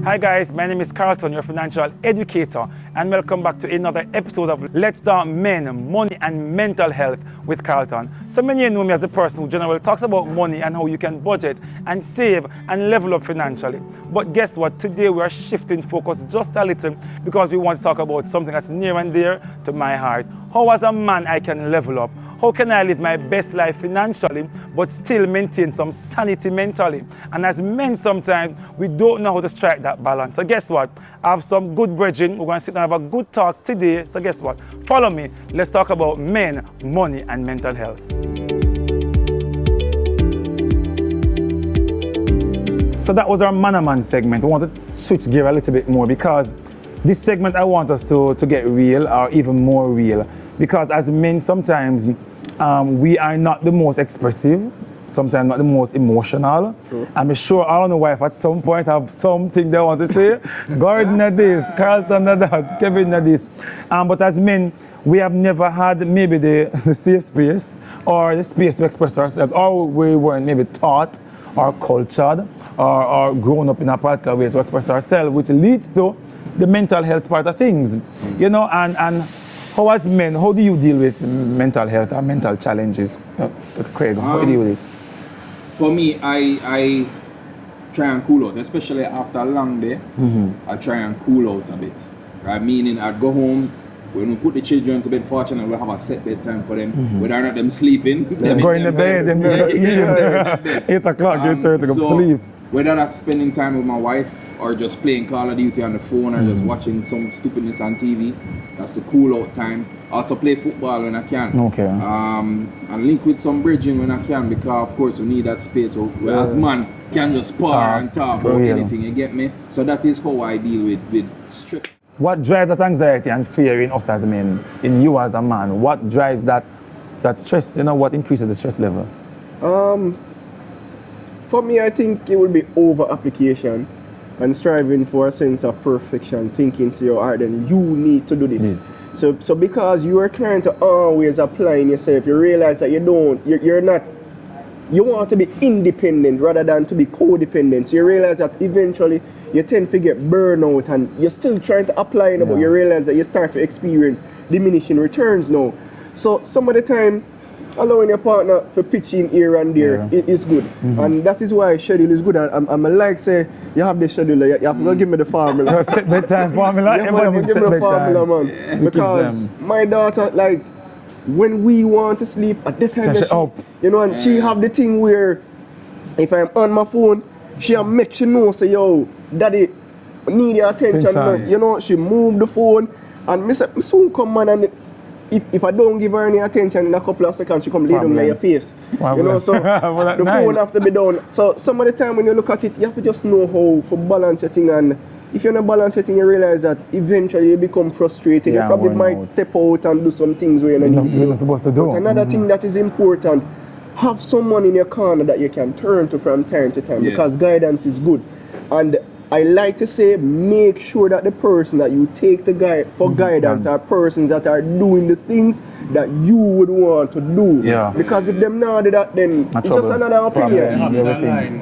Hi guys, my name is Carlton, your financial educator, and welcome back to another episode of Let's Talk Men, Money and Mental Health with Carlton. So many of you know me as the person who generally talks about money and how you can budget and save and level up financially. But guess what? Today we are shifting focus just a little because we want to talk about something that's near and dear to my heart. How as a man I can level up? How can I live my best life financially but still maintain some sanity mentally? And as men sometimes, we don't know how to strike that balance. So guess what? I have some good brethren. We're going to sit down and have a good talk today. So guess what? Follow me. Let's talk about men, money and mental health. So that was our man segment. I want to switch gear a little bit more because this segment I want us to get real or even more real. Because as men sometimes we are not the most expressive, sometimes not the most emotional. True. I'm sure all the wife at some point have something they want to say. Gordon at this, Carlton at that, Kevin at this. But as men, we have never had maybe the safe space or the space to express ourselves, or we weren't maybe taught or cultured or grown up in a particular way to express ourselves, which leads to the mental health part of things. You know, and how as men, how do you deal with mental health or mental challenges? Craig, how do you deal with it? For me, I try and cool out, especially after a long day. I try and cool out a bit. Right? Meaning I'd go home, when we put the children to bed, fortunately we'll have a set bedtime for them. Whether or not them sleeping. They're going to bed, then they're sleeping. 8 o'clock, you turn to go sleep. Whether that's spending time with my wife or just playing Call of Duty on the phone or just watching some stupidness on TV, that's the cool out time. Also play football when I can. Okay. And link with some bridging when I can, because of course we need that space where as man can just spar and talk about anything, you get me? So that is how I deal with stress. What drives that anxiety and fear in us as men, in you as a man? What drives that stress? You know, what increases the stress level? For me, I think it would be over-application and striving for a sense of perfection, thinking to your heart, then you need to do this. So because you are trying to always apply in yourself, you realize that you're not, you want to be independent rather than to be codependent. So you realize that eventually you tend to get burnout and you're still trying to apply it, but you realize that you start to experience diminishing returns now. So some of the time, allowing your partner to pitch in here and there is good. And that is why schedule is good. I'm like say, you have the schedule, you have to give me the formula. Set bedtime formula? You have to give me the formula, man. Because my daughter, like, when we want to sleep, at that time, and she have the thing where, if I'm on my phone, she make she know, say, yo, daddy, need your attention. You know, she move the phone, and me say, me soon come, man, and if I don't give her any attention in a couple of seconds, she come lay down in your face. You know, so the phone have to be down. So some of the time when you look at it, you have to just know how to balance your thing. And if you're not balance your thing, you realize that eventually you become frustrated. You probably might step out and do some things where you're not supposed to do. But another thing that is important, have someone in your corner that you can turn to from time to time, because guidance is good. And I like to say, make sure that the person that you take to guidance are persons that are doing the things that you would want to do. Because if them not do that, then it's just another opinion.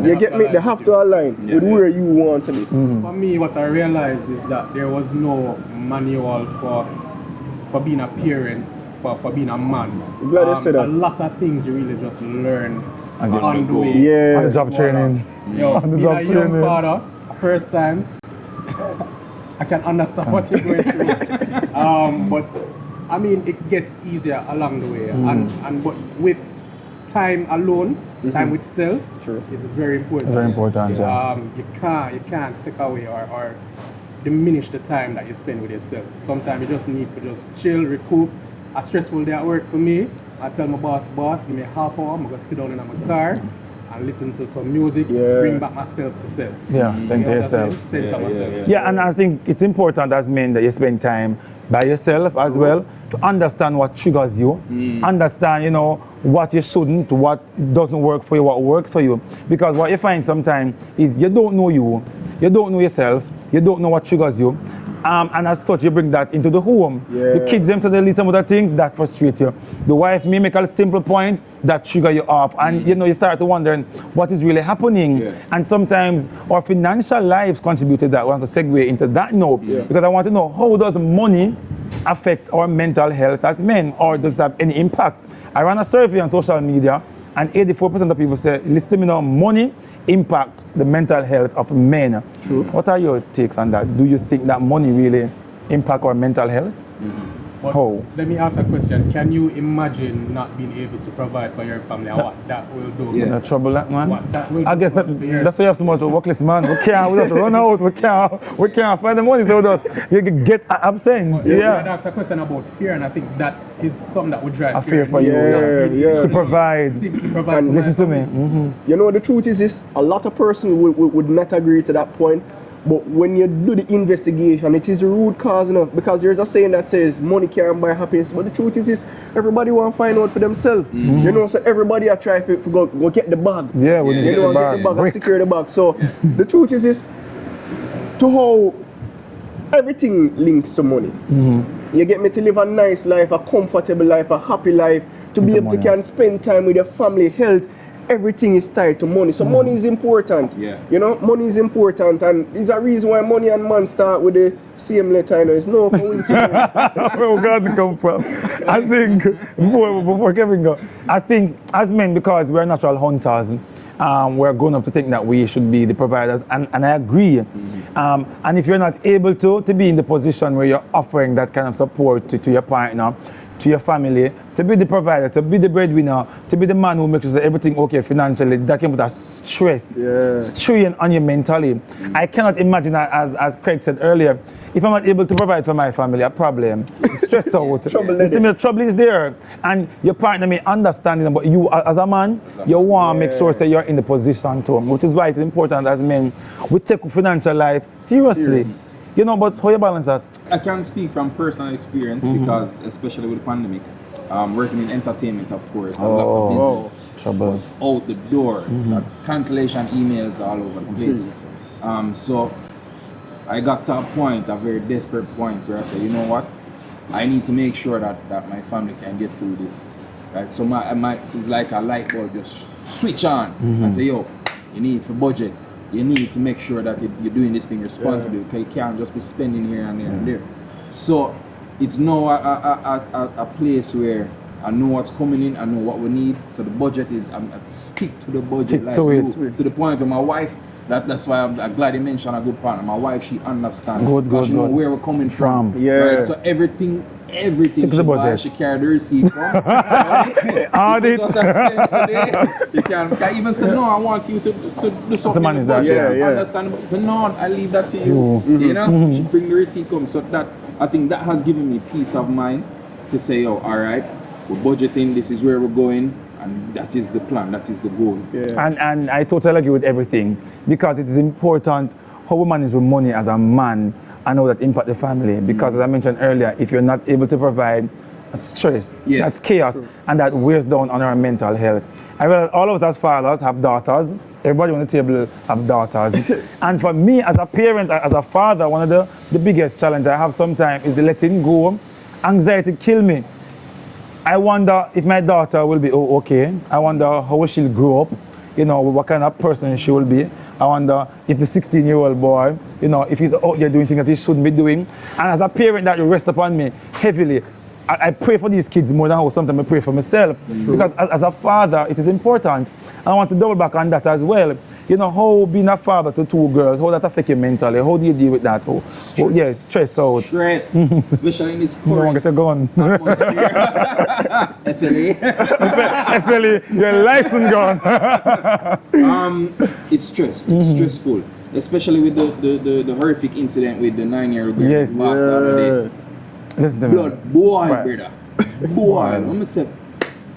You get me? They have to align with where you want to be. For me, what I realized is that there was no manual for being a parent, for being a man. Glad you said that. A lot of things you really just learn on the way. On the job training. On the job training. Young father, first time, I can understand what you're going through. But I mean, it gets easier along the way. But with time alone, time with self is very important. Very important. You can't take away or diminish the time that you spend with yourself. Sometimes you just need to just chill, recoup. A stressful day at work for me, I tell my boss, give me a half hour, I'm gonna sit down in my car and listen to some music, bring back myself to self. Center yourself. Center myself. And I think it's important as men that you spend time by yourself as well, to understand what triggers you, understand, you know, what you shouldn't, what doesn't work for you, what works for you. Because what you find sometimes is you don't know you don't know yourself, you don't know what triggers you, And as such, you bring that into the home. Yeah. The kids themselves, they listen to other things, that frustrates you. The wife may make a simple point, that trigger you off. And you start to wondering what is really happening. Yeah. And sometimes our financial lives contribute to that. We want to segue into that now. Because I want to know, how does money affect our mental health as men? Or does it have any impact? I ran a survey on social media, and 84% of people say, listen to me now, money impact the mental health of men. True. What are your takes on that? Do you think that money really impact our mental health? But How? let me ask a question. Can you imagine not being able to provide for your family and what that will do? Yeah. No trouble that, man. What that will I do guess for that, your- that's why you have so much workless, man. We just run out. We can't find the money, so we just you get absent. You Yeah. asked a question about fear, and I think that is something that would drive A fear for you, yeah. to provide. Simply provide And for my Listen to me. family. You know, the truth is this, a lot of persons would not agree to that point. But when you do the investigation, it is the root cause, because there's a saying that says money can't buy happiness. But the truth is this, everybody want to find out for themselves. So everybody are trying to go get the bag. Yeah, we need to You get know, the get the bag and bag. secure the bag. So the truth is this, to how everything links to money. You get me to live a nice life, a comfortable life, a happy life, to be Into able to money. can spend time with your family, health. Everything is tied to money. So money is important. Yeah. Money is important, and there's a reason why money and man start with the same letter. It's no coincidence. Where we got to come from? I think before Kevin go, I think as men, because we're natural hunters, we're grown up to think that we should be the providers, and I agree. And if you're not able to be in the position where you're offering that kind of support to your partner, to your family, to be the provider, to be the breadwinner, to be the man who makes sure that everything okay financially, that can put a strain on you mentally. I cannot imagine, as Craig said earlier, if I'm not able to provide for my family, a problem, stress out. The trouble is there, and your partner may understand it, but you as a man, you want to make sure that you're in the position to, which is why it's important as men, we take financial life seriously. But how you balance that? I can speak from personal experience because, especially with the pandemic, working in entertainment, of course, a lot of business Trouble. was out the door. Cancellation emails all over the place. So I got to a point, a very desperate point, where I said, you know what? I need to make sure that my family can get through this. Right? So it's like a light bulb just switch on and say, yo, you need for budget. You need to make sure that you're doing this thing responsibly, because you can't just be spending here and there and there. So it's now a place where I know what's coming in, I know what we need. So the budget is, I stick to the budget. Stick to it. To the point of my wife, that's why I'm glad you mentioned a good partner. My wife, she understands. Good. She know where we're coming from. Yeah. Right? So everything Stick to she the budget. buys, she carry the receipt from. Audit. You can even say, no, I want you to do something. manage that, yeah. Understand, but no, I leave that to you. She bring the receipt come. So that, I think that has given me peace of mind to say, oh, all right, we're budgeting, this is where we're going, and that is the plan, that is the goal. And I totally agree with everything, because it is important how we manage with money as a man and how that impact the family. Because as I mentioned earlier, if you're not able to provide stress, that's chaos, and that wears down on our mental health. I realize all of us as fathers have daughters. Everybody on the table have daughters. And for me as a parent, as a father, one of the biggest challenges I have sometimes is the letting go. Anxiety kill me. I wonder if my daughter will be okay. I wonder how she'll grow up, what kind of person she will be. I wonder if the 16-year-old boy, if he's out there doing things that he shouldn't be doing. And as a parent, that will rest upon me heavily. I pray for these kids more than how sometimes I pray for myself. Because as a father, it is important. And I want to double back on that as well. How being a father to two girls, how that affect you mentally? How do you deal with that? Stress out. Stress, especially in this current Get a gun. atmosphere. FLA. FLE, your license gone. It's stress. It's stressful, especially with the horrific incident with the 9-year-old girl. Yes. The other day. Listen to me. Blood boil, Right. brother. Boil. Let me say.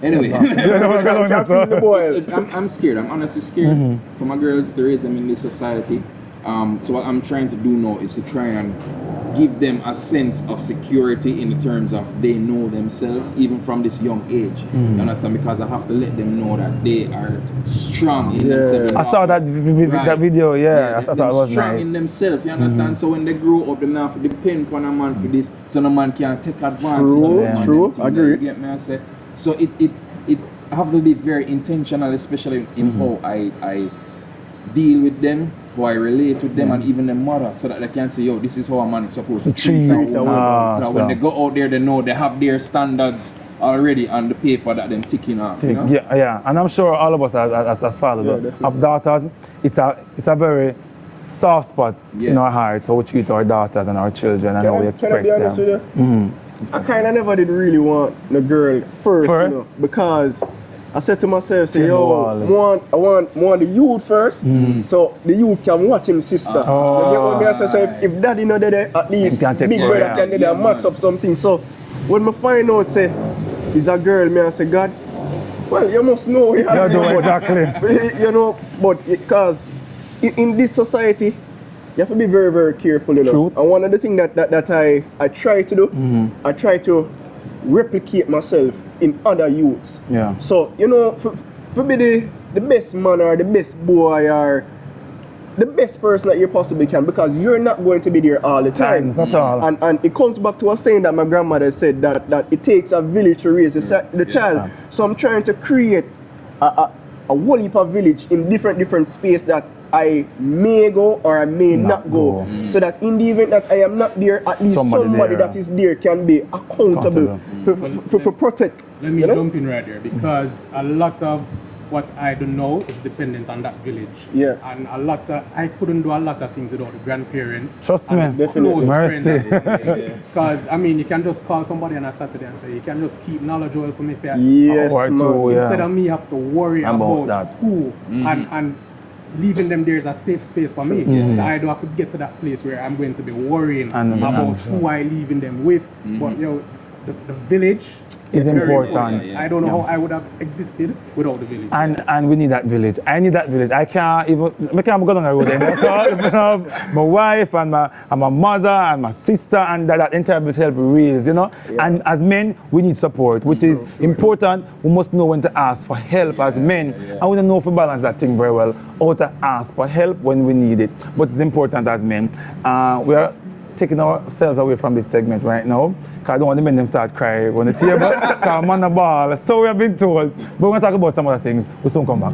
Anyway, Can't feel the boil. I'm scared. I'm honestly scared for my girls to raise them in this society So what I'm trying to do now is to try and give them a sense of security in the terms of they know themselves even from this young age. You understand? Because I have to let them know that they are strong in themselves. I saw that that video, I thought that was strong nice. in themselves, you understand? So when they grow up, they have to depend on a man for this, so no man can take advantage of them. True, agree. You get me? I say. So it have to be very intentional, especially in how I deal with them, how I relate with them, and even their mother, so that they can say, yo, this is how a man is supposed to treat a woman. So that when they go out there, they know they have their standards already on the paper that them ticking off. You know? Yeah, and I'm sure all of us as fathers have daughters. It's a very soft spot in our hearts how we treat our daughters and our children and how we express can I be honest them. with you? I kind of never did really want the girl first? You know, because I said to myself, say, yo, I want the youth first, so the youth can watch him sister. You get what I say? So if daddy not there, at least big brother can there match up something. So when I find out, say, it's a girl, me I say, God, well, you must know. You know exactly. You know, but because in this society, you have to be very, very careful, you know. Truth. And one of the things that I try to do, I try to replicate myself in other youths. Yeah. So, you know, for be the best man or the best boy or the best person that you possibly can, because you're not going to be there all the time. Not all. And it comes back to a saying that my grandmother said, that it takes a village to raise the child. So I'm trying to create a whole heap of village in different space that I may go or I may not go. So that in the event that I am not there, at least somebody that is there can be accountable for protect. Let me jump in right there, because a lot of what I do know is dependent on that village. Yeah. And I couldn't do a lot of things without the grandparents. Trust me. Definitely. Mercy. Because, I mean, you can just call somebody on a Saturday and say, you can just keep knowledge oil for me. Yes, man. Instead of me have to worry about that. who and leaving them there is a safe space for me. So I don't have to get to that place where I'm going to be worrying about who I leaving them with. But the village is important. I don't know how I would have existed without the village. And we need that village. I need that village. I can't go down the road anymore. My wife and my mother and my sister and that entire village help raise, you know. And as men, we need support, which is important. We must know when to ask for help as men. And we don't know if we balance that thing very well, how to ask for help when we need it. But it's important as men. We are taking ourselves away from this segment right now, because I don't want the men to start crying on the table, because I'm on the ball. So we have been told. But we're going to talk about some other things. We'll soon come back.